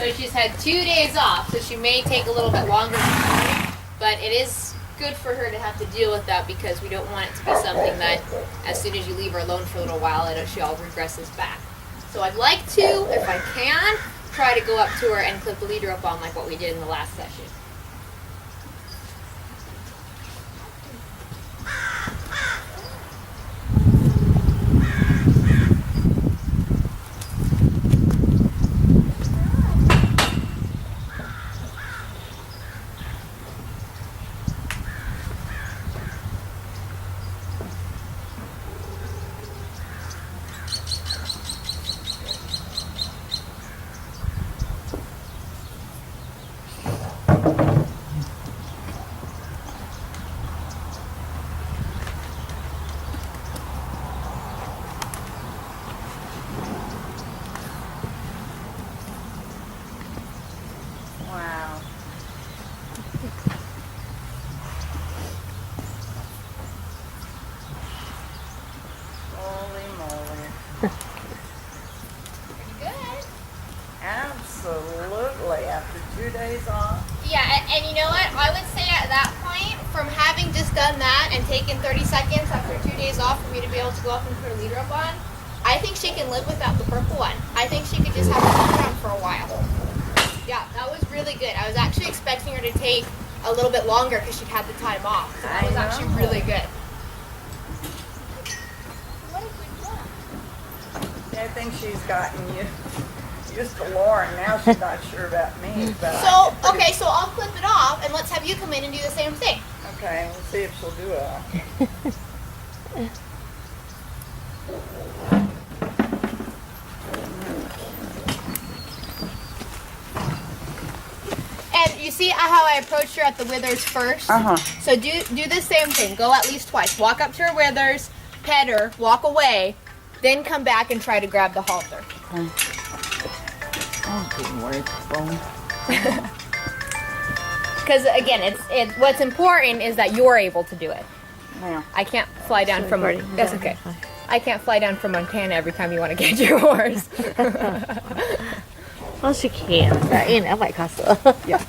So she's had 2 days off, so she may take a little bit longer to learn, but it is good for her to have to deal with that because we don't want it to be something that as soon as you leave her alone for a little while, she all regresses back. So I'd like to, if I can, try to go up to her and clip the lead rope on like what we did in the last session. Wow. Holy moly. Good. Absolutely. After 2 days off. Yeah, and you know what? I would say at that point, from having just done that and taken 30 seconds after 2 days off for me to be able to go up and put a lead rope on, I think she can live without the purple one. I think she could just have a long run for a while. Yeah, that was really good. I was actually expecting her to take a little bit longer because she'd had the time off. So that was actually really good. Yeah, I think she's gotten used to Lauren. Now she's not sure about me. But Okay, so I'll clip it off and let's have you come in and do the same thing. Okay, we'll see if she'll do it. And you see how I approached her at the withers first? Uh-huh. So do the same thing. Go at least twice. Walk up to her withers, pet her, walk away, then come back and try to grab the halter. Okay. Oh, good word, phone. Because again, what's important is that you're able to do it. Yeah. I can't fly down from that's okay. I can't fly down from Montana every time you want to get your horse. Well, she can, but you know, it might cost a little. Yeah.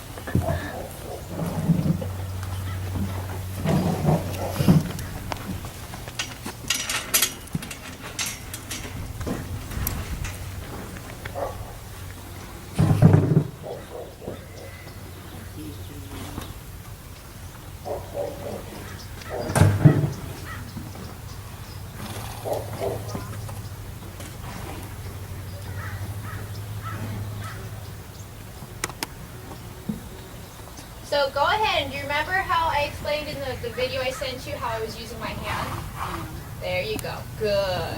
So go ahead, and do you remember how I explained in the video I sent you how I was using my hand? There you go. Good.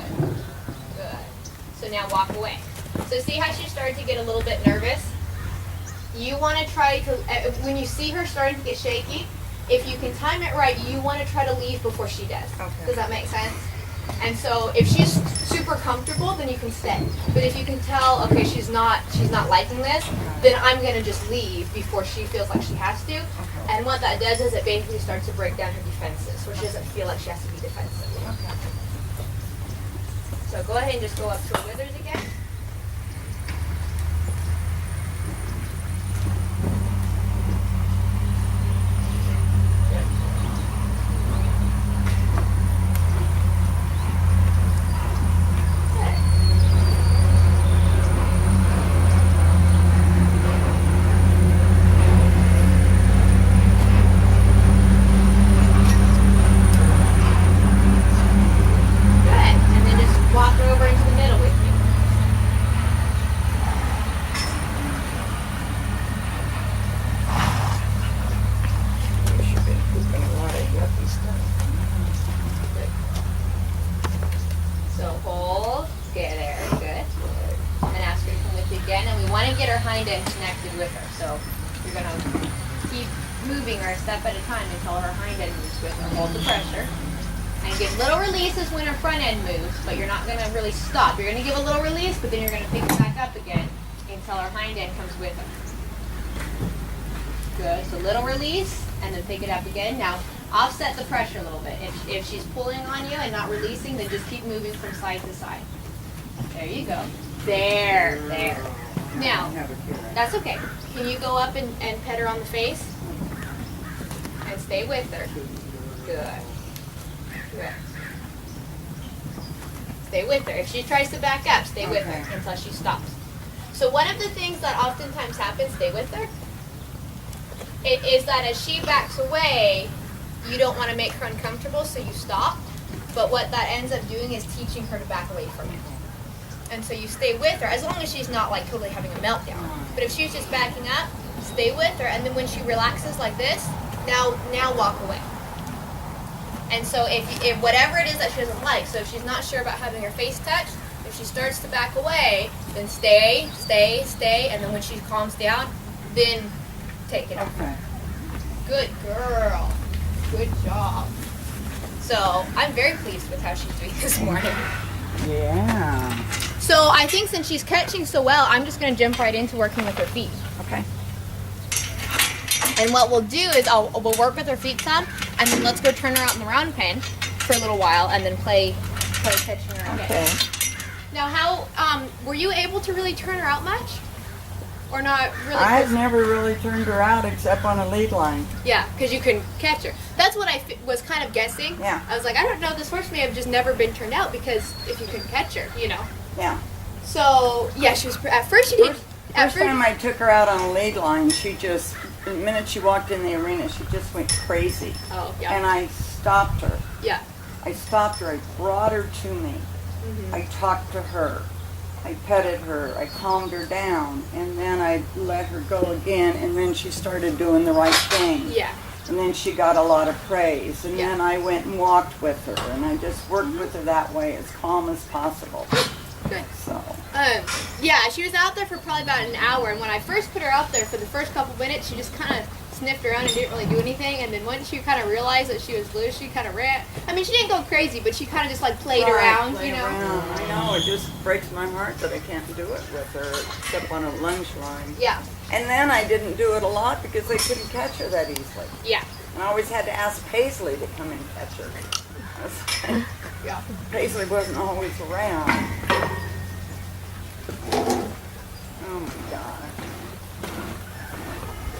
Good. So now walk away. So see how she started to get a little bit nervous? You want to try to, when you see her starting to get shaky, if you can time it right, you want to try to leave before she does. Okay. Does that make sense? And so if she's super comfortable, then you can stay. But if you can tell, okay, she's not liking this, then I'm gonna just leave before she feels like she has to. And what that does is it basically starts to break down her defenses, so she doesn't feel like she has to be defensive. Okay. So go ahead and just go up to her withers again. Hind end connected with her. So you're going to keep moving her a step at a time until her hind end moves with her. Hold the pressure. And give little releases when her front end moves, but you're not going to really stop. You're going to give a little release, but then you're going to pick it back up again until her hind end comes with her. Good. So little release, and then pick it up again. Now, offset the pressure a little bit. If she's pulling on you and not releasing, then just keep moving from side to side. There you go. There. Now, I have it here. that's okay. Can you go up and pet her on the face? And stay with her. Good. Good. Stay with her. If she tries to back up, stay with her until she stops. So one of the things that oftentimes happens, stay with her, is that as she backs away, you don't want to make her uncomfortable, so you stop. But what that ends up doing is teaching her to back away from it. And so you stay with her, as long as she's not like totally having a meltdown. But if she's just backing up, stay with her, and then when she relaxes like this, now walk away. And so if whatever it is that she doesn't like, so if she's not sure about having her face touched, if she starts to back away, then stay, and then when she calms down, then take it off. Okay. Good girl. Good job. So I'm very pleased with how she's doing this morning. Yeah. So I think since she's catching so well, I'm just going to jump right into working with her feet. Okay. And what we'll do is we'll work with her feet some, and then let's go turn her out in the round pen for a little while, and then play catching her again. Okay. Now, how were you able to really turn her out much, or not really? I've never really turned her out except on a lead line. Yeah, because you can catch her. That's what I was kind of guessing. Yeah. I was like, I don't know, this horse may have just never been turned out because if you can catch her, you know. Yeah. So yeah, she was at first she did. First time I took her out on a lead line, she just, the minute she walked in the arena, she just went crazy. Oh yeah. And I stopped her. Yeah. I stopped her. I brought her to me. Mm-hmm. I talked to her. I petted her. I calmed her down. And then I let her go again. And then she started doing the right thing. Yeah. And then she got a lot of praise. And Yeah. then I went and walked with her. And I just worked with her that way, as calm as possible. Good. So. Yeah, she was out there for probably about an hour, and when I first put her out there for the first couple minutes, she just kind of sniffed around and didn't really do anything, and then once she kind of realized that she was loose, she kind of ran. I mean, she didn't go crazy, but she kind of just like played around, Play you know? around. I know, it just breaks my heart that I can't do it with her, except on a lunge line. Yeah, And then I didn't do it a lot because they couldn't catch her that easily. yeah, And I always had to ask Paisley to come and catch her. yeah. Paisley wasn't always around. Oh my God.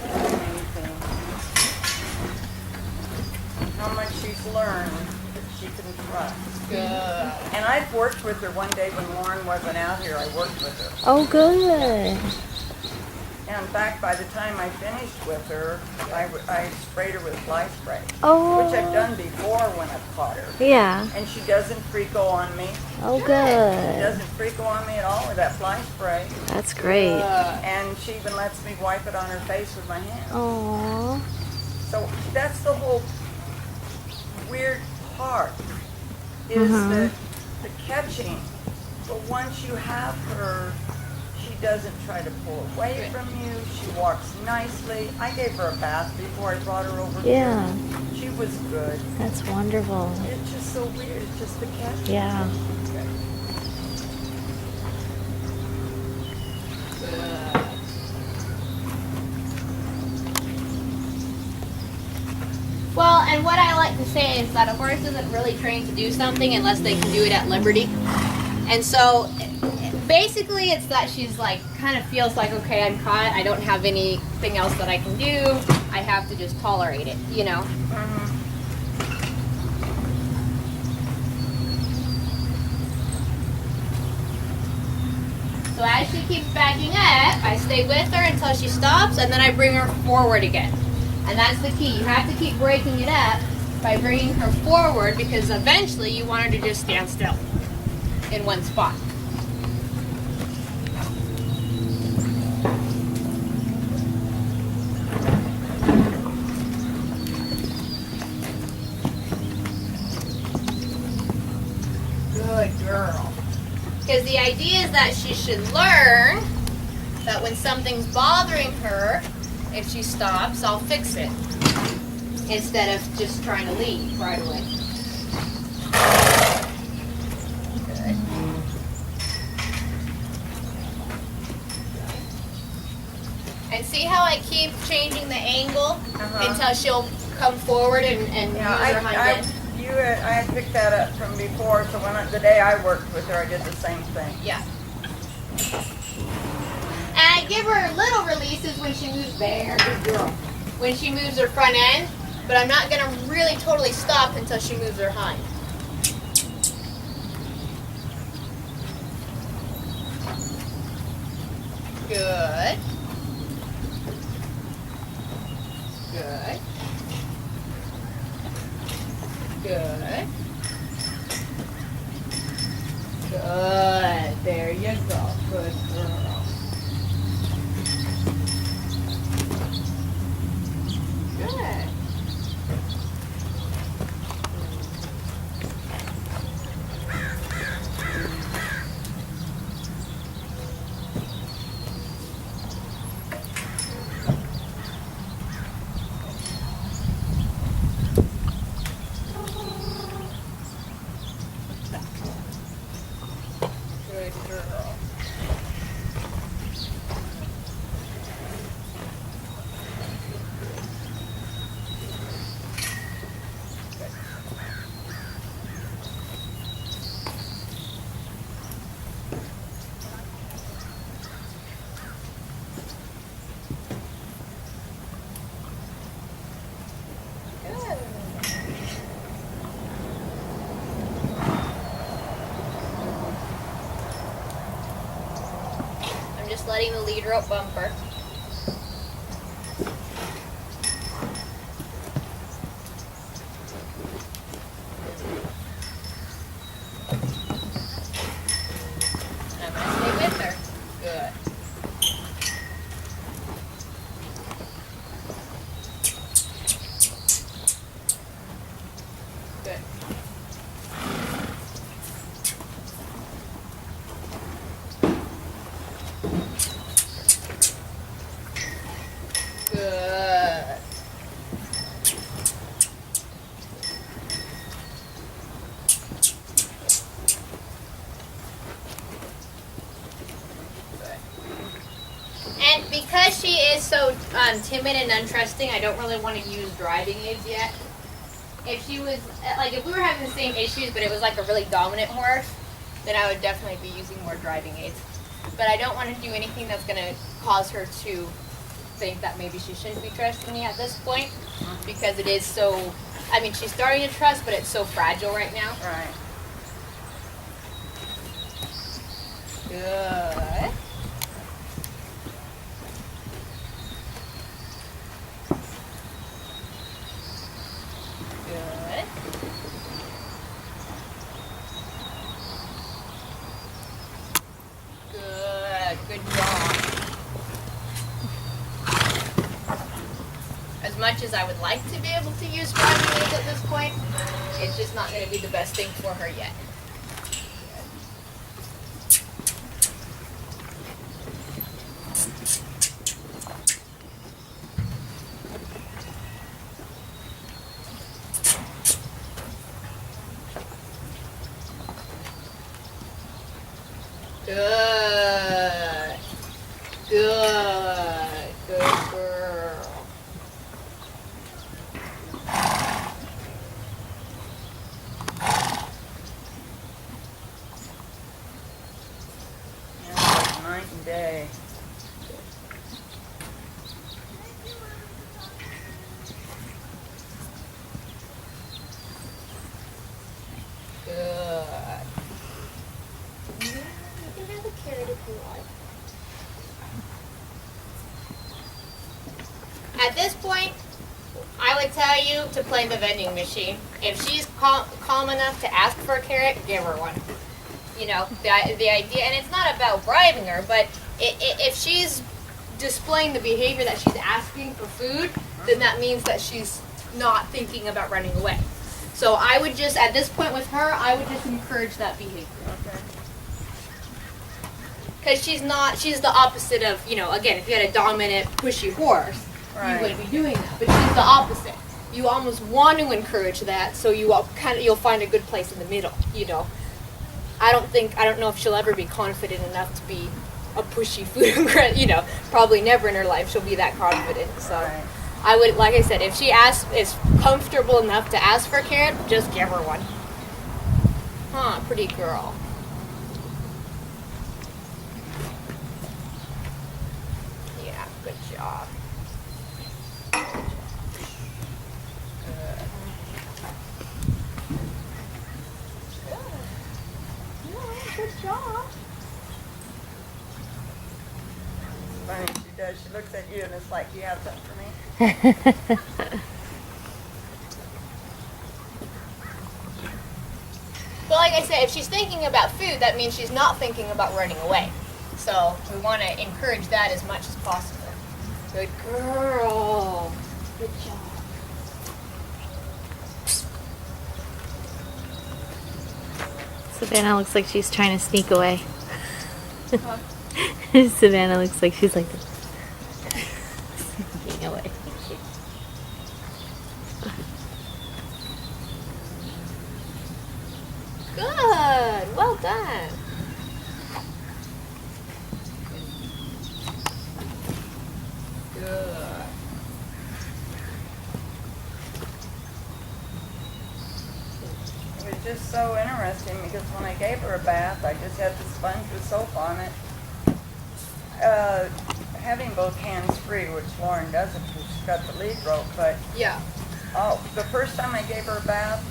Amazing. How much she's learned that she can trust. Good. And I've worked with her one day when Lauren wasn't out here. I worked with her. Oh, good. And in fact, by the time I finished with her, I sprayed her with fly spray, Oh. which I've done before when I've caught her. Yeah. And she doesn't freako on me. Oh, She good. doesn't freako on me at all with that fly spray. That's great. And she even lets me wipe it on her face with my hand. Oh. So that's the whole weird part, is the catching. But once you have her, she doesn't try to pull away from you. She walks nicely. I gave her a bath before I brought her over Yeah. here. She was good. That's wonderful. It's just so weird. It's just the catching. Yeah. Well, and what I like to say is that a horse isn't really trained to do something unless they can do it at liberty. And so basically it's that she's like, kind of feels like, okay, I'm caught. I don't have anything else that I can do. I have to just tolerate it, you know? So as she keeps backing up, I stay with her until she stops, and then I bring her forward again. And that's the key. You have to keep breaking it up by bringing her forward, because eventually you want her to just stand still in one spot. Good girl. Because the idea is that she should learn that when something's bothering her, if she stops, I'll fix it, instead of just trying to leave right away. Good. And see how I keep changing the angle until she'll come forward and use her hind end? I had picked that up from before, so the day I worked with her, I did the same thing. Yeah. give her little releases when she moves there, good girl. When she moves her front end, but I'm not gonna really totally stop until she moves her hind. Good. Good. Good. Good. There you go. Good girl. Good. Good girl. I'm just letting the lead rope bumper. And I'm going to stay with her. Good. Good. Good. And because she is so timid and untrusting, I don't really want to use driving aids yet. If she was, like, if we were having the same issues, but it was like a really dominant horse, then I would definitely be using more driving aids. But I don't want to do anything that's going to cause her to think that maybe she shouldn't be trusting me at this point, because it is so, I mean, she's starting to trust, but it's so fragile right now. Right. Good. Good. Good. Good job. As much as I would like to be able to use driving aids at this point, it's just not going to be the best thing for her yet. Good. Good. Good girl. Yeah, like night and day. Good. You can have a carrot if you want. At this point, I would tell you to play the vending machine. If she's calm enough to ask for a carrot, give her one. You know, the idea, and it's not about bribing her, but if she's displaying the behavior that she's asking for food, then that means that she's not thinking about running away. So I would just, at this point with her, I would just encourage that behavior. Okay. Because she's the opposite of, you know, again, if you had a dominant, pushy horse, Right. you wouldn't be doing that. But she's the opposite. You almost want to encourage that, so you'll find a good place in the middle, you know. I don't know if she'll ever be confident enough to be a pushy food, you know, probably never in her life she'll be that confident. So Right. I would, like I said, if she is comfortable enough to ask for a carrot, just give her one. Huh, pretty girl. Good job. Good job. Funny, she does. She looks at you and it's like, "Do you have something for me?" But like I said, if she's thinking about food, that means she's not thinking about running away. So we want to encourage that as much as possible. Good girl. Good job. Savannah looks like she's trying to sneak away. Huh? Savannah looks like she's like sneaking away. Good. Well done. Good. It was just so interesting because when I gave her a bath, I just had the sponge with soap on it. Having both hands free, which Lauren doesn't because she's got the lead rope, but Yeah. the first time I gave her a bath,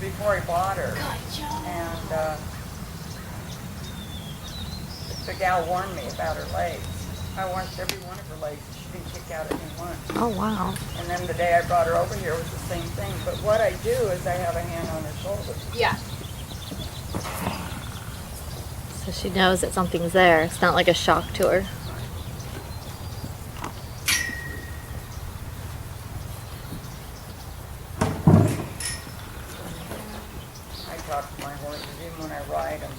before I bought her, Good job. and the gal warned me about her legs. I washed every one of her legs. She didn't kick out at me once. Oh wow. And then the day I brought her over here was the same thing. But what I do is I have a hand on her shoulder. Yeah. So she knows that something's there. It's not like a shock to her. I talk to my horses even when I ride them.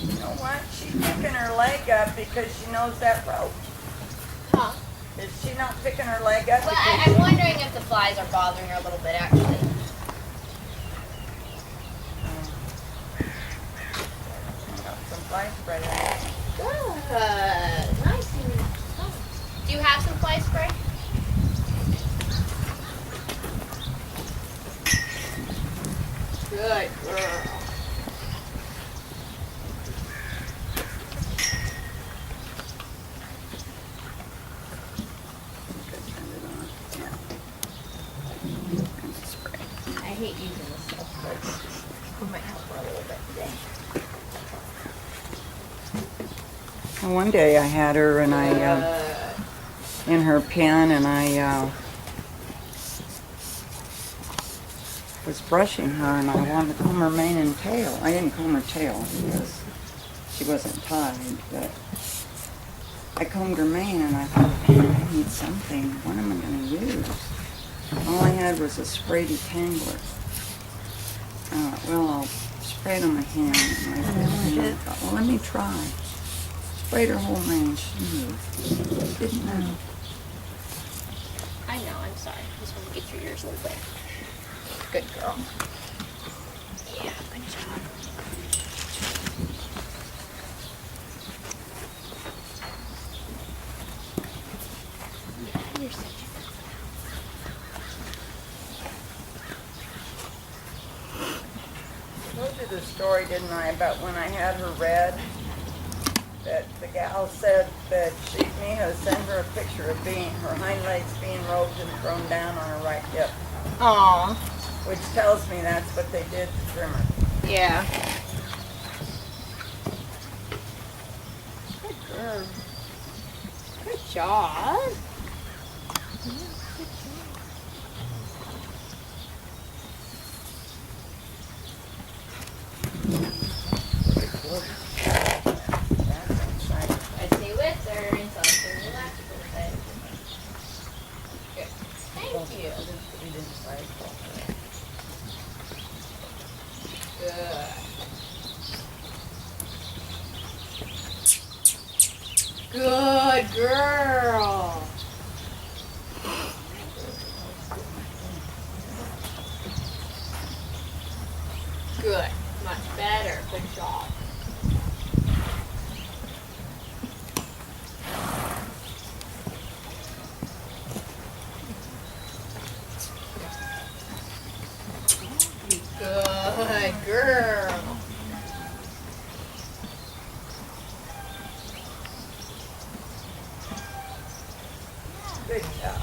You know what? She's picking her leg up because she knows that rope. Huh. Is she not picking her leg up? Well, because I'm wondering if the flies are bothering her a little bit, actually. Got some fly spray on. Good. Nice. Do you have some fly spray? Good girl. I hate using this stuff, but I might help her a little bit today. And one day I had her and in her pen and I was brushing her and I wanted to comb her mane and tail. I didn't comb her tail because she wasn't tied, but I combed her mane and I thought, man, I need something. What am I going to use? All I had was a spray detangler. Well, I'll spray it on my hand. And I thought, well, let me try. Sprayed her whole mane. She moved. Didn't move. I know, I'm sorry. I just want to get through yours a little bit. Good girl. Yeah, good job. Yeah, you're such a I told you the story, didn't I, about when I had her red? That the gal said that Mija sent her a picture of her hind legs being roped and thrown down on her right hip, Aw. which tells me that's what they did to trim her. Yeah. Good girl. Good job. I stay with her until she relaxes a little bit. Good. Thank you. Good. Good girl. Good. Much better. Good job. Good job.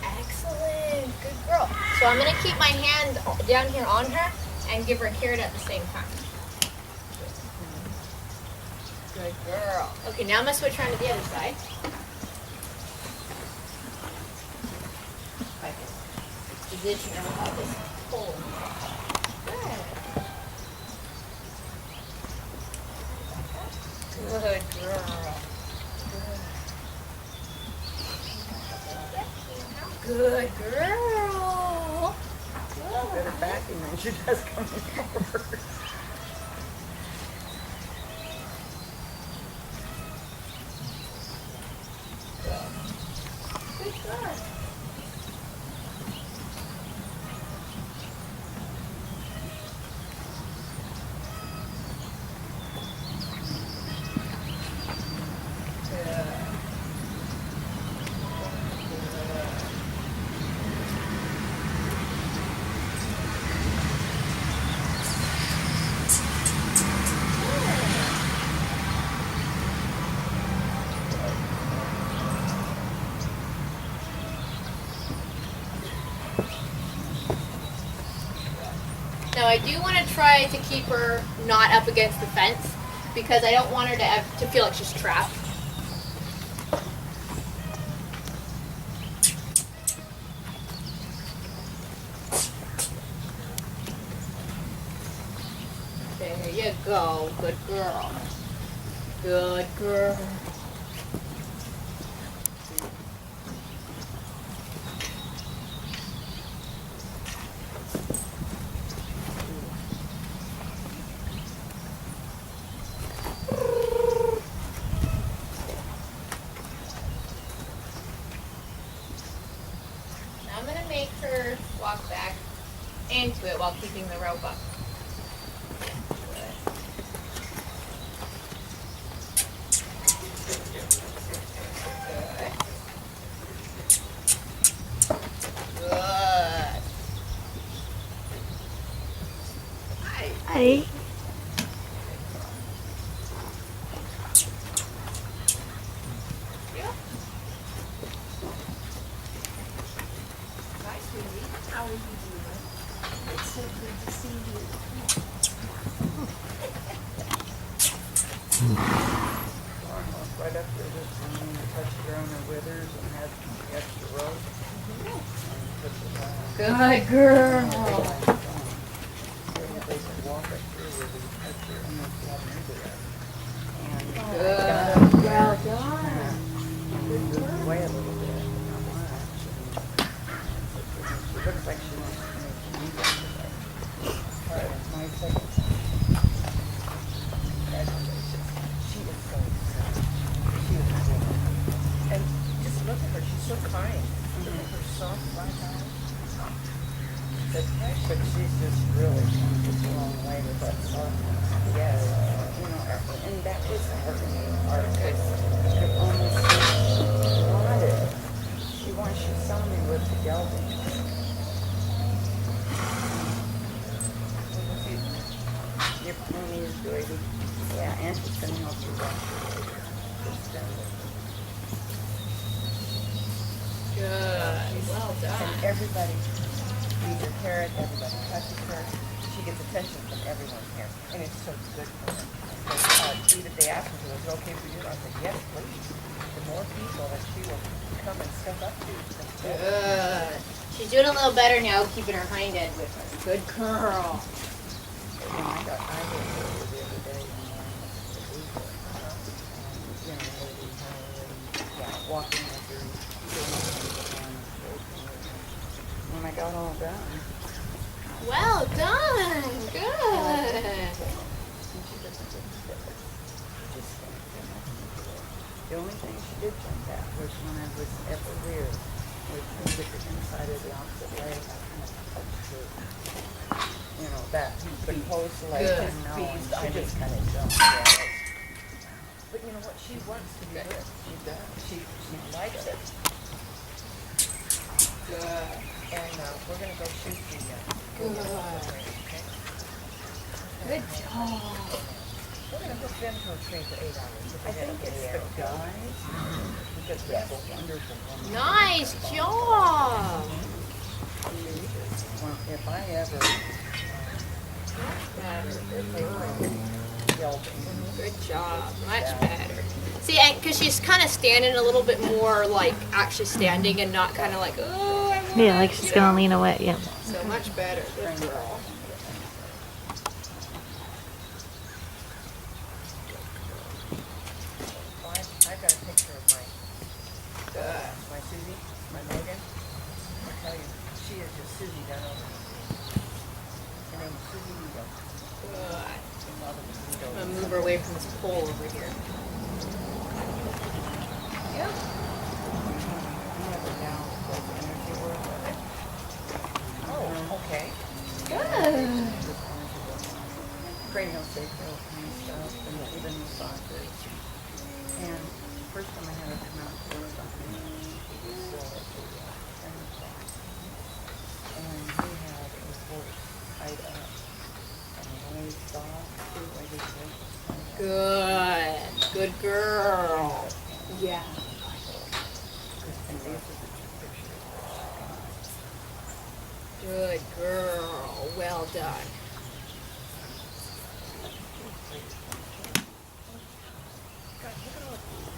Excellent. Good girl. So I'm going to keep my hand down here on her and give her a carrot at the same time. Good girl. Okay, now I'm going to switch around to the other side. If I can position her without this hole. Good. Good girl. Good girl. Better backing than she does coming forward. Good girl. Now I do want to try to keep her not up against the fence because I don't want her to feel like she's trapped. There you go. Good girl. Good girl. I'm going to make her walk back into it while keeping the rope up. Good. Hi. Hi, sweetie. How are you doing? It's so good to see you. Right up there, just touch her on her withers and have the extra rope. And put the Good girl. They can walk up through with and touch her and then slap into that. And Good. Well done. and move away a little bit, not much. And she looks like she wants to make a move today. All right, it's my second time. Congratulations. She is so excited. She is good. And just look at her, she's so kind. Look at her soft black eyes. But she's just really come just a long way with that softness. Yes. You know, and that is her part. She almost wanted. She wants, she saw me with the gelding. Your pony is good. Yeah, and she's going to help you walk your Good. Well And done. everybody feeds her carrot, everybody touches her. She gets attention from everyone here, and it's so good for her. Even they asked me, was it okay if we do it? I said, yes, please. The more people that she will come and step up to, the better. Good. She's doing a little better now, keeping her hind end with her. Good girl. And I was over the other day and the Uber, and, walking with her, when I got all done. Well done. Good. The only thing she did jump at was when I was at the rear, with the inside of the opposite leg, I kind of touched her, that close leg. Good. And no, I just kind of jumped. Yeah. But you know what? She wants to be good. She does. She likes it. Good. And we're going to go shoot the Good. okay? Good job. We're going to hook them to a tree for 8 hours. I think it's the guys. Because that's a wonderful woman. Nice job. Well, if I ever Good job. Much better. See, because she's kind of standing a little bit more like actually standing and not kind of like, oh, I want Yeah, like she's gonna lean away. Yeah. So much better. Good girl. I've got a picture of my Susie, my Megan. I tell you, she is just Susie done over. Her name is Susie Mija. Good. Her mother was Mija. I'm gonna move her away from this pole over here. Yep. Oh, okay. Good. cranial sacral kind of stuff, and even massages. And first time I had her come out for something, and he had a horse tied up, and when he stopped, I just went, Good. Good girl. Yeah. and these are the two pictures. Good girl. Well done. God,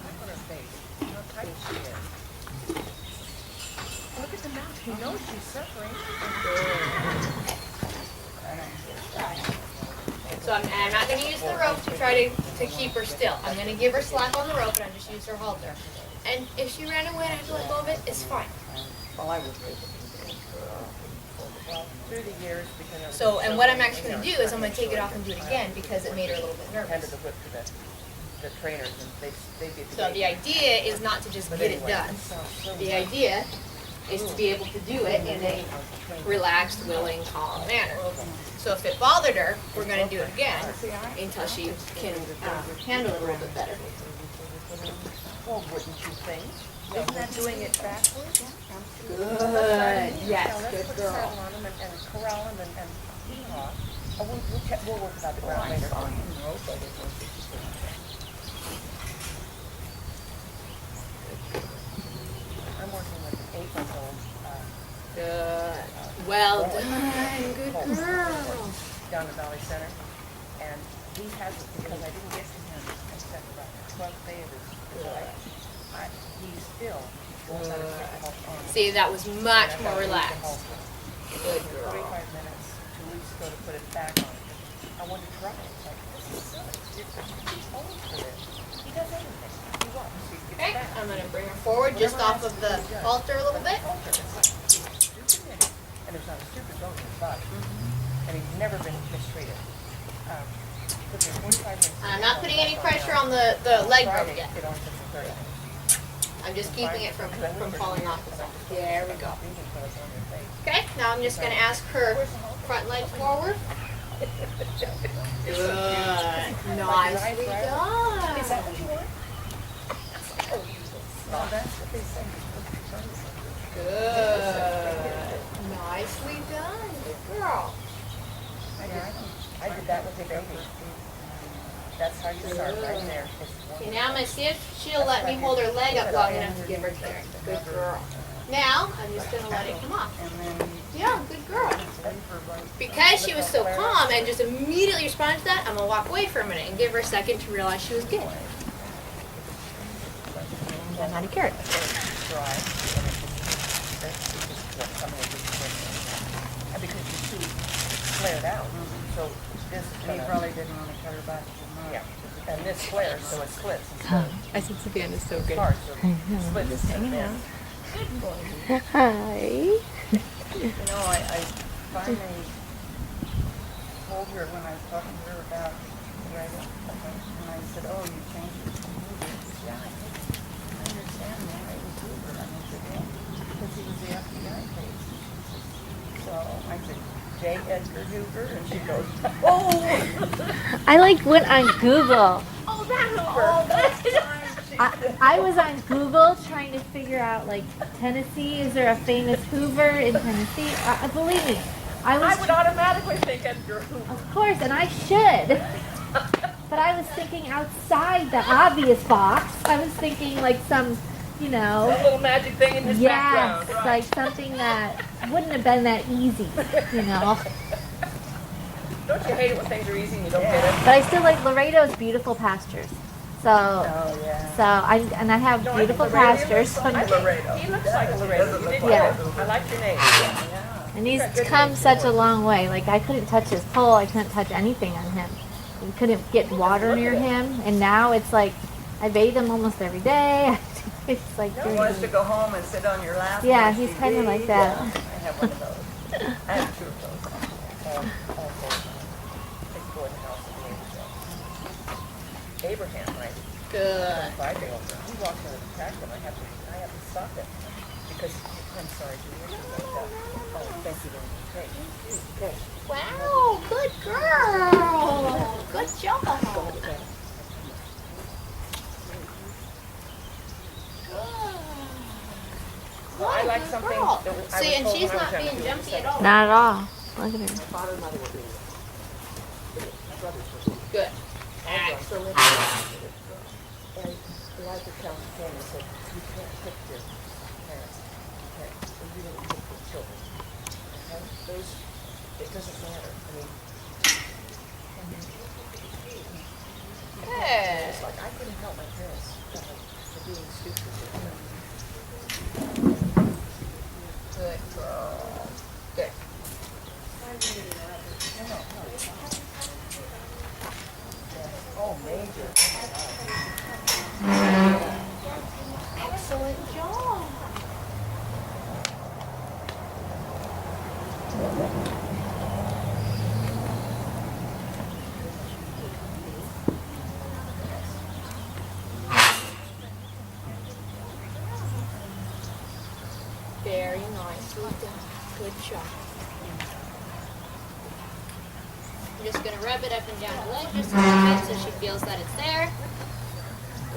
look at her face. How tight she is. Look at the mouth. She knows she's suffering. So I'm not going to use the rope to try to keep her still. I'm going to give her slack on the rope and I just use her halter. And if she ran away and I have to let go of it, it's fine. Well, I was Well, through the years, because I was So, and what I'm actually suffering, going to do is I'm going to take it off and do it again because it made her a little bit handed nervous. the whip to the trainers, and they did. So the idea is not to just get it done. The idea is to be able to do it in a relaxed, willing, calm manner. So if it bothered her, we're going to do it again until she can handle it a little bit better. Well, wouldn't you think? Isn't that doing it backwards? Good. Yes, Let's good put the girl. saddle on them and corral them and hee-haw. Oh, we'll work about the ground later. I'm working with an 8-month-old Good. Well done. Good girl. down in Valley Center, and he has it because I didn't get to him except about the 12th day of his life. He still won't let us take the halter on. See, that was much And more I've got to use the relaxed. halter. Good For girl. 45 minutes, 2 weeks ago, to put it back on. I wanted to try it. It's like, this is silly. You're too old for this. He does everything. He walks. He gets Okay, back. I'm going to bring her forward just off of the halter a little bit. And there's not a stupid bone in his body. And he's never been mistreated. But there's 45 minutes. I'm not putting any pressure on the leg rope Friday, yet. it only took me 30 minutes. I'm just keeping it from falling off. There we go. Breathing pills on your face. Okay, now I'm just going to ask her front leg forward. Good. Nicely done. Is that what you want? Well, that's what they say. Good. Nicely done. Good girl. I did that with the baby. That's how you start right there. Okay, now I'm going to see if she'll let me hold her leg up long enough to give her clearance. Good girl. Now, I'm just going to let it come off. And then Yeah, good girl. Because she was so calm and just immediately responded to that, I'm going to walk away for a minute and give her a second to realize she was good. And how to carry it. And because you're too flared out, so this is he gonna, probably didn't want to cut her back too much. yeah, and this flares, so it splits instead of I said Savannah's so good. hard, so it splits instead of this. Hi. You know, I finally told her when I was talking to her about writing, and I said, oh, you changed it to movie. She said, yeah, I understand now. It was Hoover. And I said, yeah, because he was the FBI case. So I said, J. Edgar Hoover, and she goes, oh! I like went on Google. Oh, that Hoover! I was on Google trying to figure out like Tennessee. Is there a famous Hoover in Tennessee? Believe me, I was. I would automatically think Edgar Hoover. Of course, and I should. But I was thinking outside the obvious box. I was thinking like some, you know, A little magic thing in his yes, background. Right. like something that wouldn't have been that easy, you know. Don't you hate it when things are easy and you don't get it? But I still like Laredo's beautiful pastures. So, Oh, yeah. I have No, I beautiful think Laredo pastures. looks like Laredo. He looks like a Laredo. You did Yeah. good. I like your name. Yeah. And he's Got good come names such for a him. long way. Like I couldn't touch his pole. I couldn't touch anything on him. We couldn't get water near him. And now it's like I bathe him almost every day. It's like He very wants to neat. go home and sit on your lap. Yeah, and watch he's kinda TV. like that. Yeah, I have one of those. I have two of those. Big boy in the house at the age of Abraham, right? Good. 5-year-old. He walks into the tractor and I have to stop him because I'm sorry, Julia. Oh, thank you very much. Hey, okay. Wow, good girl. Good job. Good. I like something girl. that was- I See, was and told she's when I not was being having jumpy sex. at all. Not at all. Look at her. My father and mother were being my brothers were being Good. excellent. And Elijah came and said, you can't pick your parents. Okay? So you didn't pick your children. Okay? Those, it doesn't matter. I mean, Good. it's like I couldn't help my parents for being stupid. Good girl. Good. Oh, Major. Excellent job. Very nicely done. Good job. I'm just going to rub it up and down the leg just a little bit so she feels that it's there.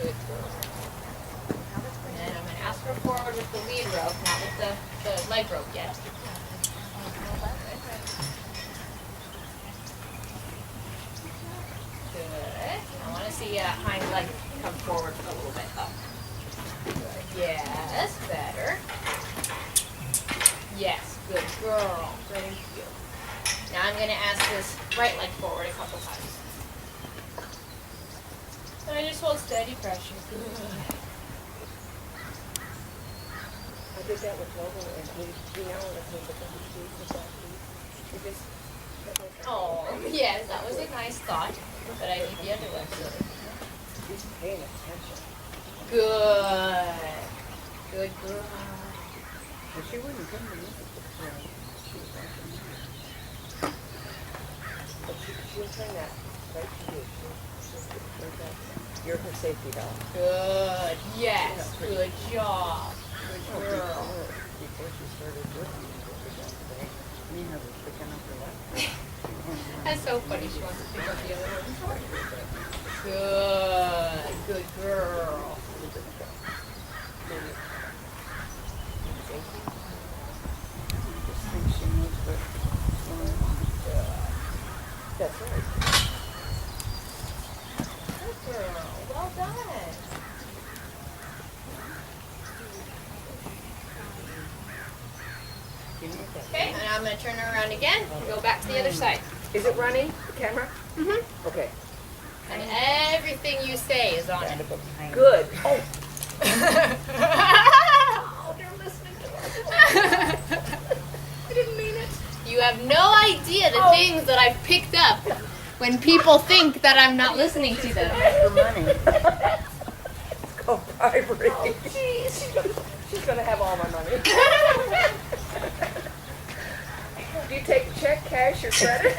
Good girl. And I'm going to ask her forward with the lead rope, not with the leg rope yet. Good. I want to see hind leg come forward a little bit up. Good. Yes, better. Yes, good girl. Thank you. Now I'm going to ask this right leg forward a couple times. And I just hold steady pressure. Good. I did that with Logan and he now with him because he's with that he just Oh, yes, that was a nice thought. But I need the other leg. he's paying attention. Good. Good girl. And she wouldn't come to me because she was like, but she'll turn that right to you. She'll turn that. You're her safety valve. Good. Yes. Good job. Good girl. Before she started working, Mija was picking up her lap. That's so funny. She wants to pick up the other one. Good. Good girl. Just think she knows what's going on. That's right. Good girl. Well done. Okay, and I'm going to turn her around again and go back to the other side. Is it running, the camera? Mm-hmm. Okay. And everything you say is on it. Good. Oh, Oh, they're listening to us. I didn't mean it. You have no idea the things that I've picked up when people think that I'm not listening to them. For money. It's called bribery. she's gonna have all my money. Do you take check, cash, or credit?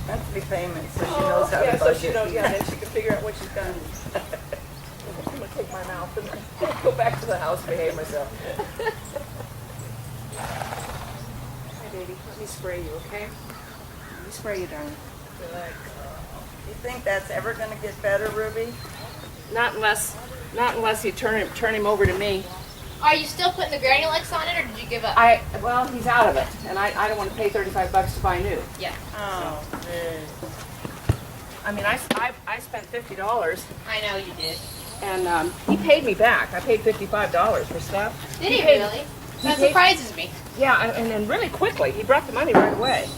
Monthly payments, so she knows how yeah, to so budget. she knows. Yeah, then she can figure out what she's done. I'm gonna take my mouth and go back to the house, behave myself. Hi, baby. Let me spray you, okay? Let me spray you, darling. You think that's ever going to get better, Ruby? Not unless you turn him over to me. Are you still putting the Granulux on it, or did you give up? Well, he's out of it, and I don't want to pay $35 to buy new. Yeah. Oh, I mean, I spent $50, I know you did. and he paid me back. I paid $55 for stuff. Did he paid- really? That paid- surprises me. Yeah, and then really quickly. He brought the money right away.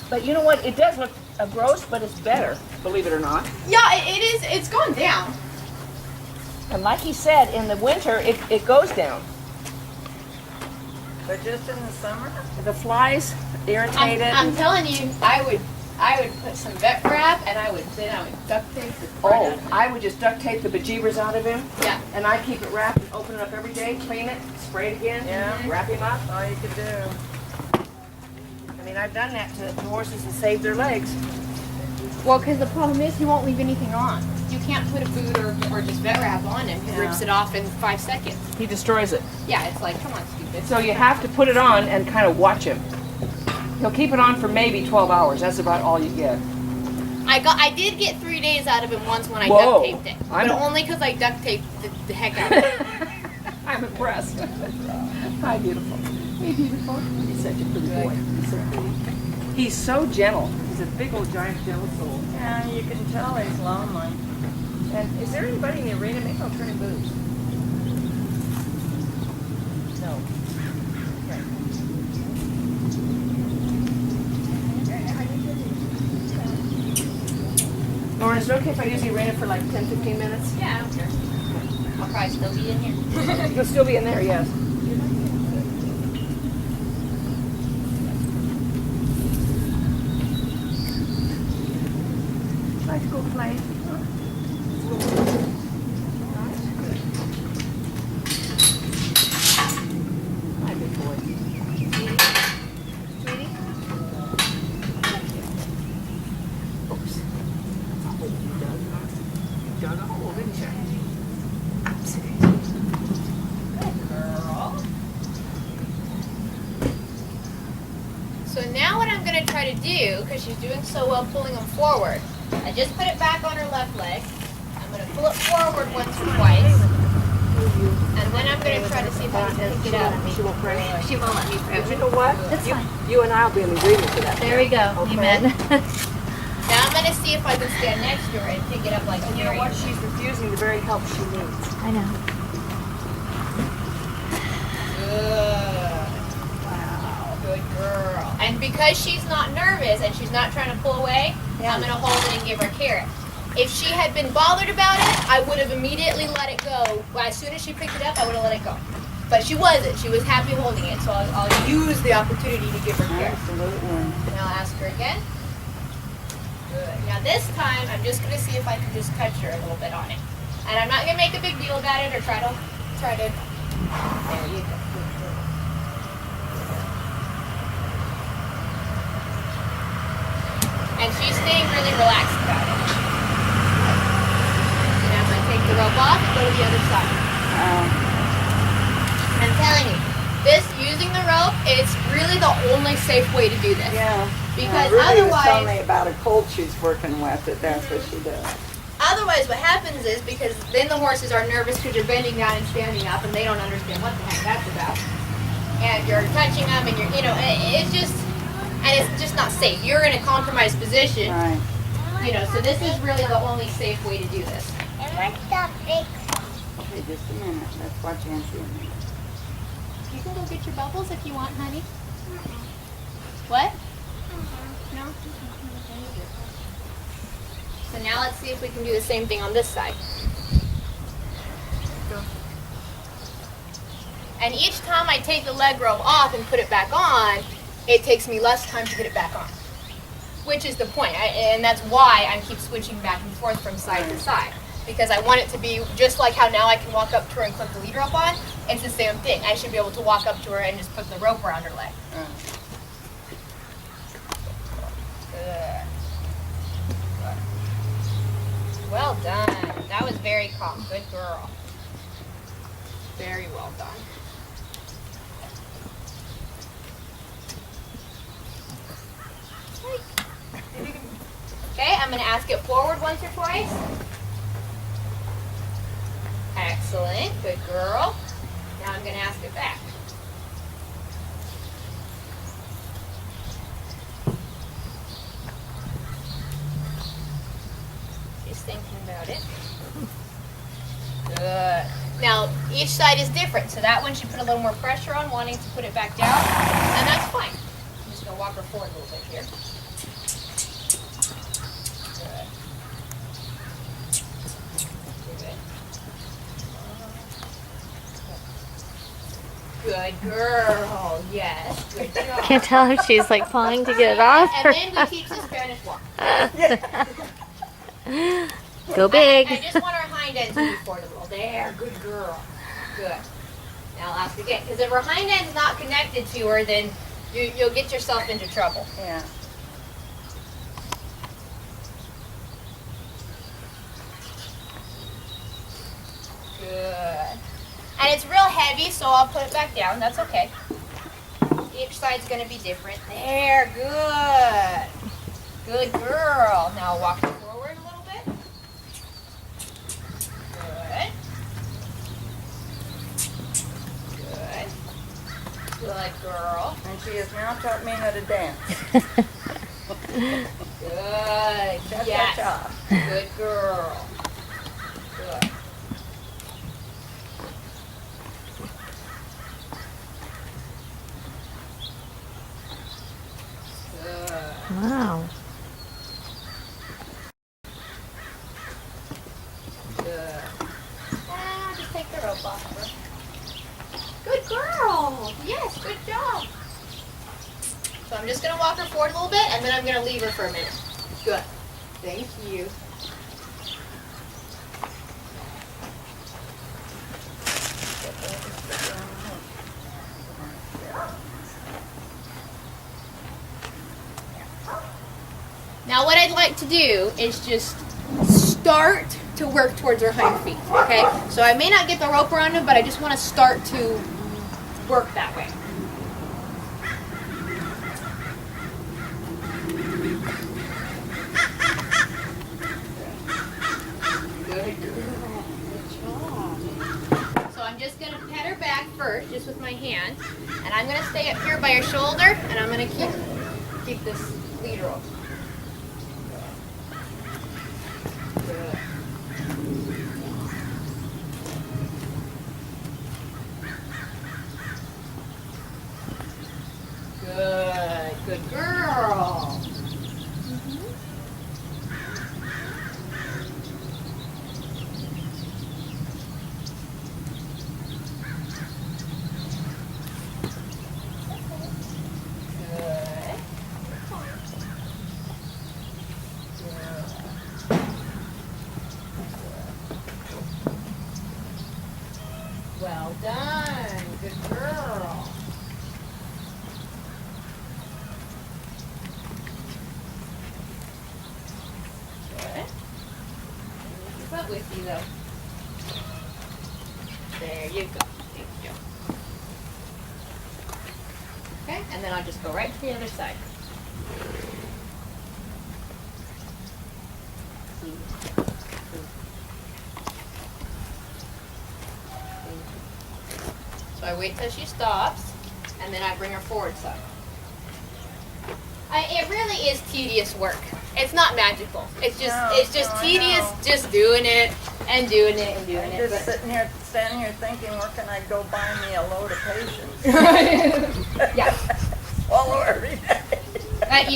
But you know what? It does look gross, but it's better, believe it or not. Yeah, it is. It's gone down. And like he said, in the winter, it goes down. But just in the summer? The flies irritate it. I'm telling you, I would put some vet wrap and I would duct tape the crap out of it. I would just duct tape the bejeebers out of him. Yeah. And I keep it wrapped and open it up every day, clean it, spray it again, Yeah. wrap him up. All you could do. I mean, I've done that to horses and saved their legs. Well, because the problem is he won't leave anything on. You can't put a boot or just vet wrap on him. He Yeah. rips it off in 5 seconds. He destroys it. Yeah, it's like, come on, stupid. So you have to put it on and kind of watch him. He'll keep it on for maybe 12 hours. That's about all you get. I did get 3 days out of him once when I Whoa. duct taped it, I'm- but only because I duct taped the heck out of it. I'm impressed. Hi, beautiful. Hey, beautiful. He's such a pretty boy. He's so pretty. He's so gentle. He's a big old giant gentle soul. Yeah, you can tell he's lonely. And is there anybody in the arena? Maybe I'll turn him loose. No. Okay. Lauren, is it okay if I use the arena for like 10, 15 minutes? Yeah, I don't care. I'll probably still be in here. You'll still be in there, yes. Nice go play. Hi, big boy. Oops. Oh, you dug a hole, didn't you? Girl. So now what I'm going to try to do, because she's doing so well pulling them forward, I just put it back on her left leg. I'm going to pull it forward once or twice. And then I'm going to try to see if I can pick it up. She won't pray. She won't let me But prove you it. know what? That's fine. You and I will be in agreement to that. There we go. Okay. Amen. Now I'm going to see if I can stand next to her and pick it up like a You know carrier. what? She's refusing the very help she needs. I know. Good. Wow. Good girl. And because she's not nervous and she's not trying to pull away, I'm going to hold it and give her carrot. If she had been bothered about it, I would have immediately let it go. As soon as she picked it up, I would have let it go. But she wasn't. She was happy holding it, so I'll use the opportunity to give her carrot. Absolutely. And I'll ask her again. Good. Now this time, I'm just going to see if I can just touch her a little bit on it. And I'm not going to make a big deal about it or try to. There you go. And she's staying really relaxed about it. And I'm going to take the rope off and go to the other side. I'm telling you, using the rope, it's really the only safe way to do this. Yeah. Because Ruby was otherwise, telling me about a colt she's working with, that's what she does. otherwise what happens is, because then the horses are nervous because you're bending down and standing up and they don't understand what the heck that's about. And you're touching them and you're, it's just, and it's just not safe. You're in a compromised position, Right. so this is really the only safe way to do this. Okay, just a minute. Let's watch Auntie a minute. You can go get your bubbles if you want, honey. What? No? So now let's see if we can do the same thing on this side. And each time I take the leg rope off and put it back on, it takes me less time to get it back on. Which is the point, and that's why I keep switching back and forth from side to side. Because I want it to be just like how now I can walk up to her and clip the lead rope on. It's the same thing. I should be able to walk up to her and just put the rope around her leg. Good. Well done. That was very calm. Good girl. Very well done. Okay, I'm going to ask it forward once or twice. Excellent. Good girl. Now I'm going to ask it back. just thinking about it. Good. Now, each side is different, so that one should put a little more pressure on, wanting to put it back down, and that's fine. I'm just going to walk her forward a little bit here. Good. Good girl. Yes. Good job. Can't tell if she's like falling to get it off. And then we teach the Spanish walk. Go big. I just want her hind end to be forward a little. There. Good girl. Good. Now I'll ask again. Because if her hind end's not connected to her, then you'll get yourself into trouble. Yeah. Good. And it's real heavy, so I'll put it back down. That's okay. Each side's going to be different. There. Good. Good girl. Now walk it forward a little bit. Good. Good. Good girl. And she has now taught me how to dance. Good. Yes. Good girl. Good. Wow. Good. Just take the rope off her. Good girl. Yes, good job. So I'm just going to walk her forward a little bit, and then I'm going to leave her for a minute. Good. Thank you. Now what I'd like to do is just start to work towards her hind feet, okay? So I may not get the rope around him, but I just want to start to work that way. Good girl. Good job. So I'm just going to pet her back first, just with my hand, and I'm going to stay up here by her shoulder, and I'm going to keep this lead rope. Good. Good girl. Well done. Good girl. Good. Keep up with you though. There you go. Thank you. Okay, and then I'll just go right to the other side. So I wait till she stops, and then I bring her forward some. It really is tedious work. It's not magical. It's just tedious, just doing it and doing it and doing I'm it. just standing here thinking, where can I go buy me a load of patience? Yeah. Swallow every day.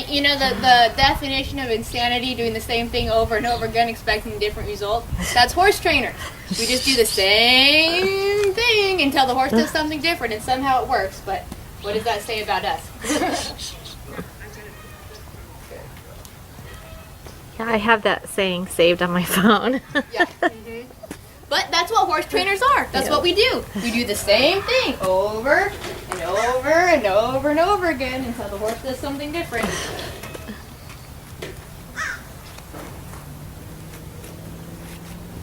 You know the definition of insanity, doing the same thing over and over again, expecting a different result? That's horse trainers. We just do the same thing until the horse does something different, and somehow it works. But what does that say about us? Yeah, I have that saying saved on my phone. Yeah. Mm-hmm. But that's what horse trainers are. That's what we do. We do the same thing over and over and over and over again until the horse does something different.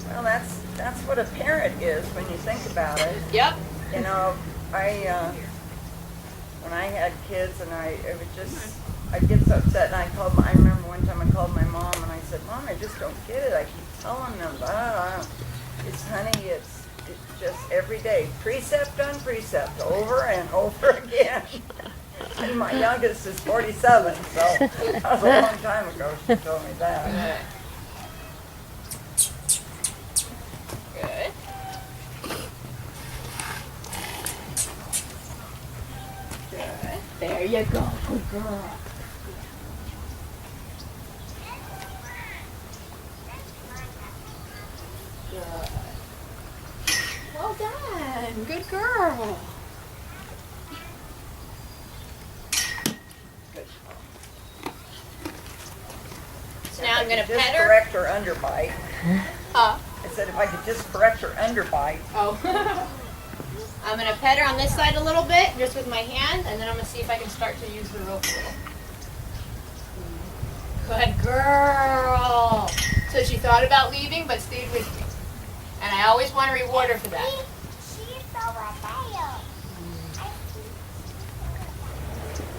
Well, that's what a parent is when you think about it. Yep. You know, when I had kids and I'd get so upset, and I remember one time I called my mom and I said, Mom, I just don't get it. I keep telling them, it's just every day, precept on precept, over and over again. And my youngest is 47, so that was a long time ago she told me that. There you go. Good girl. Good. Well done. Good girl. Good. So now I'm going to Just pet her. correct her underbite. Huh? I said if I could just correct her underbite. Oh. I'm going to pet her on this side a little bit, just with my hand, and then I'm going to see if I can start to use the rope a little. Good girl. So she thought about leaving, but stayed with me. And I always want to reward her for that.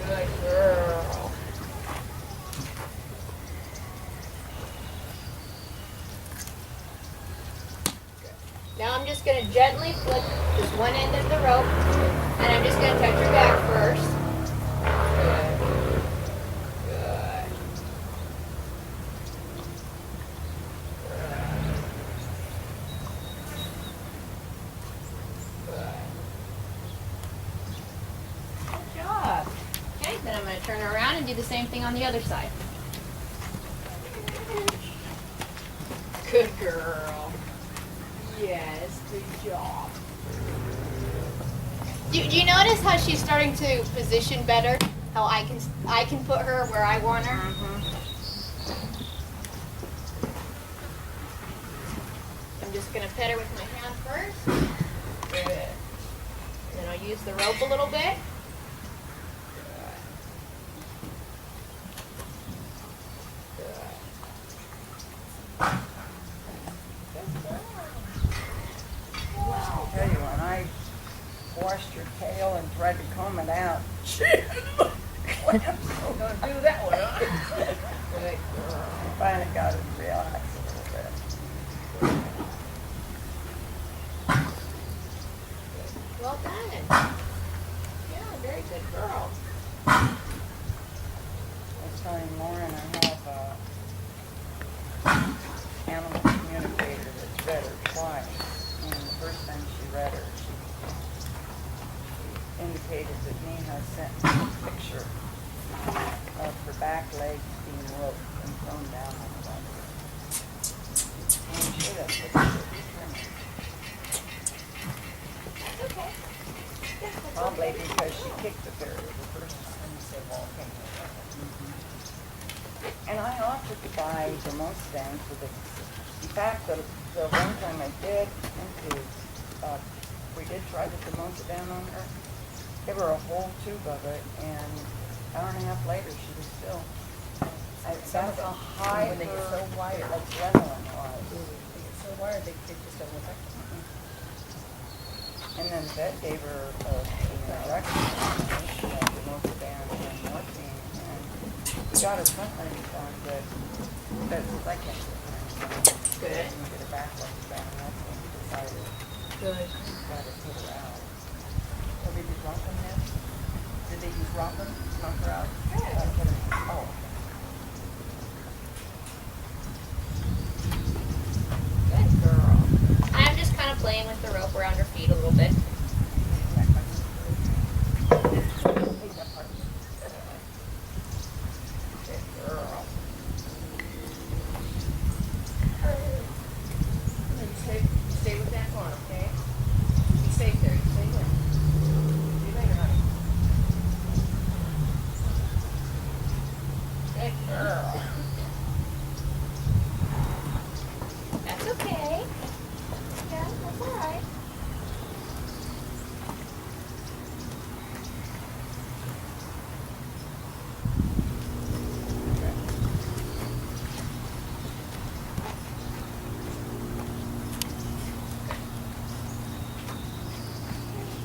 Good girl. Now I'm just going to gently flip just one end of the rope, and I'm just going to touch her back first. Good. Good. Good job. Okay, then I'm going to turn her around and do the same thing on the other side. Good girl. Yes, good job. Do you notice how she's starting to position better? How I can put her where I want her? I'm just gonna pet her with my hand first. Good. And then I'll use the rope a little bit. I'll tell you, when I washed her tail and tried to comb it out, she gonna do that one, huh? Good girl. I finally got it to relax a little bit. Well done. Yeah, very good girl. I was telling Lauren I have a animal communicator that's read her twice. And the first time she read her, she indicated that Mija sent me a picture of her back legs being roped and thrown down on the body. And I'm sure that's what she did. That's okay. Probably because she kicked the terrier the first time and said, well, okay. And I offered to buy the Mustang for the, in fact, the one time I did, we did try to demote down on her. Give her a whole tube of it, and an hour and a half later, she was still. That's how high when they get her so wired. adrenaline was. They get so wired, they just don't affect them. And then the vet gave her a injection, diazepam and morphine, and we got her front legs done, but I can't do it. Good. And get her back legs down, and that's when we decided Good. we got to put her out. Or did you drop them yet? Did they use drop them, knock her out? Oh, Good girl. I'm just kind of playing with the rope around her feet a little bit. Good girl. You stay with that arm, okay? You stay there, you stay there. You later, honey. Good girl. That's okay. Yeah, that's all right.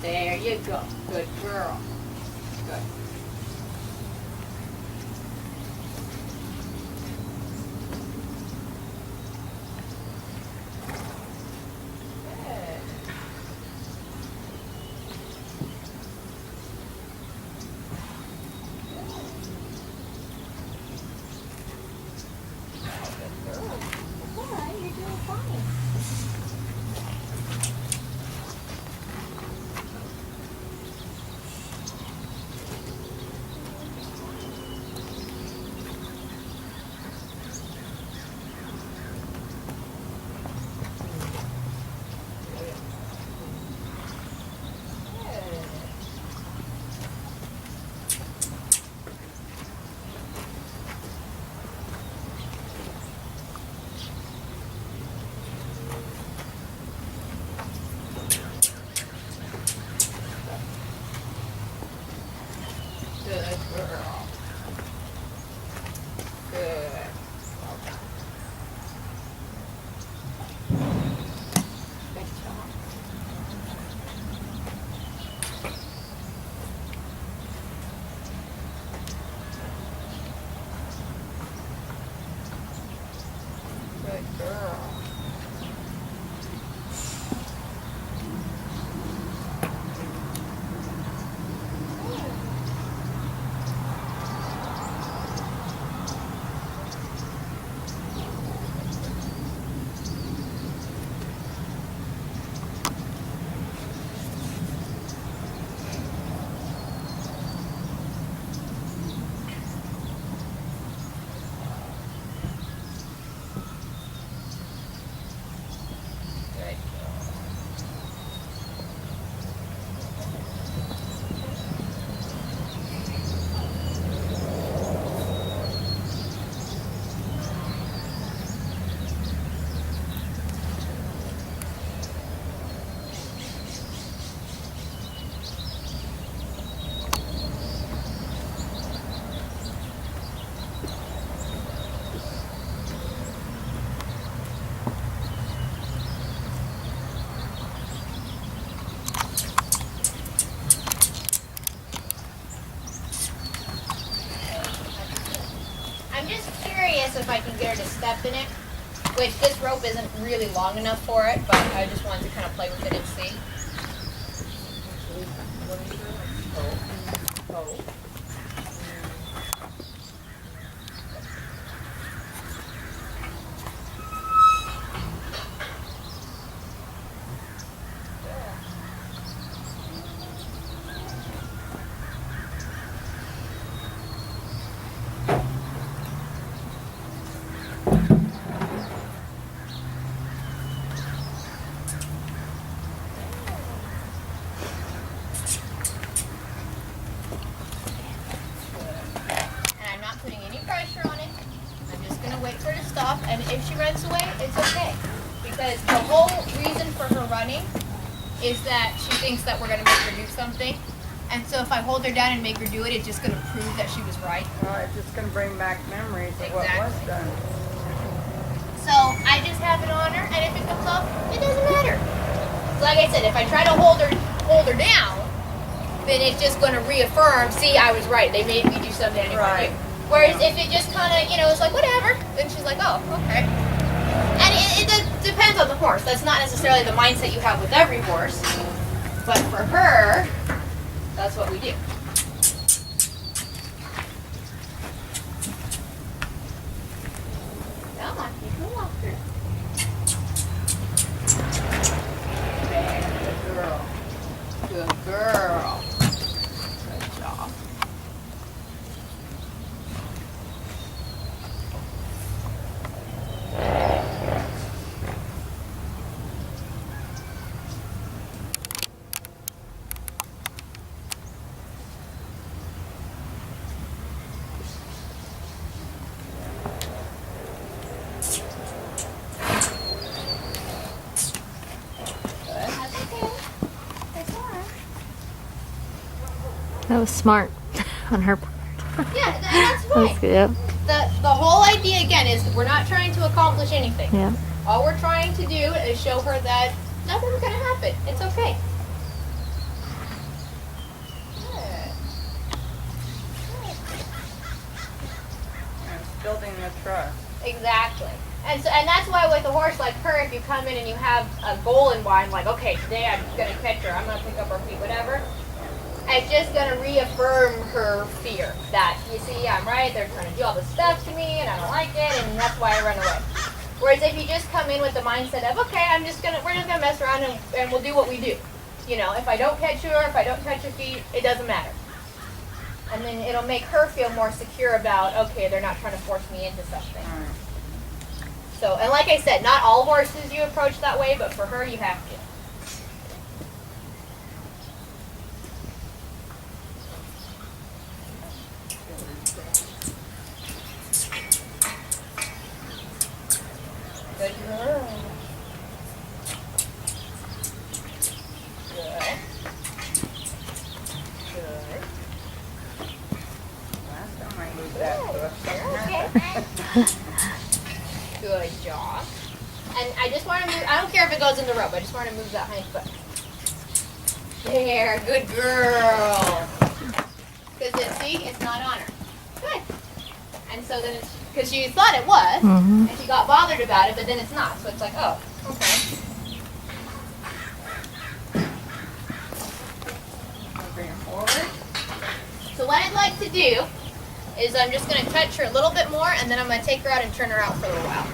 There you go. Good girl. Good. Good. Good girl. That's all right. You're doing fine. girl. Good. I'm just curious if I can get her to step in it, which this rope isn't really long enough for it, but I just wanted to kind of play with it and see. What are you doing? Oh. And I'm not putting any pressure on it. I'm just gonna wait for her to stop, and if she runs away, it's okay. Because the whole reason for her running is that she thinks that we're gonna make her do something. And so if I hold her down and make her do it, it's just gonna prove that she was right. Well, it's just gonna bring back memories of what was Exactly. done. So I just have it on her, and if it comes off, it doesn't matter. So like I said, if I try to hold her down, then it's just going to reaffirm, see, I was right. They made me do something I didn't want to Right. do. Whereas if it just kind of, it's like, whatever, then she's like, oh, okay. And it depends on the horse. That's not necessarily the mindset you have with every horse. But for her, that's what we do. Come on, you can walk through. There, good girl. Good girl. Good job. That's okay. That's all right. That was smart on her part. Yeah, that's That was fine. good. Yep. The whole idea again is we're not trying to accomplish anything. Yeah. All we're trying to do is show her that nothing's gonna happen. It's okay. Good. And it's building the trust. Exactly. And that's why with a horse like her, if you come in and you have a goal in mind, like, okay, today I'm gonna catch her, I'm gonna pick up her feet, whatever, it's just gonna reaffirm her fear that, you see, I'm right, they're trying to do all this stuff to me and I don't like it, and that's why I run away. Whereas if you just come in with the mindset of, okay, we're just gonna mess around and we'll do what we do. If I don't catch her, if I don't touch her feet, it doesn't matter. And then it'll make her feel more secure about, okay, they're not trying to force me into something. All right. So, and like I said, not all horses you approach that way, but for her, you have to. Good girl. Good. Good. Last time I moved that foot, something Okay. happened. Good job. And I just want to move, I don't care if it goes in the rope, I just want to move that hind foot. There, good girl. Because see, it's not on her. Good. And so then it's, because she thought it was, Mhm. and she got bothered about it, but then it's not. So it's like, oh, okay. I'll bring her forward. So what I'd like to do is I'm just going to touch her a little bit more, and then I'm going to take her out and turn her out for a little while.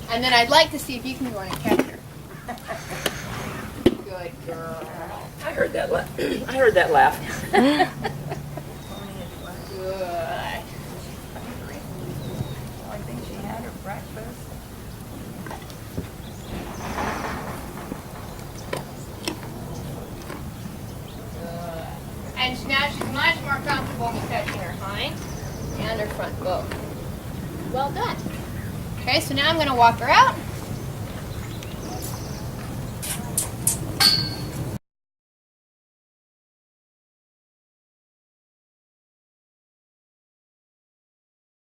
And then I'd like to see if you can go and catch her. Good girl. I heard that laugh. I heard that laugh. Good. I think she had her breakfast. And now she's much more comfortable with touching her hind and her front both. Well done. Okay, so now I'm going to walk her out.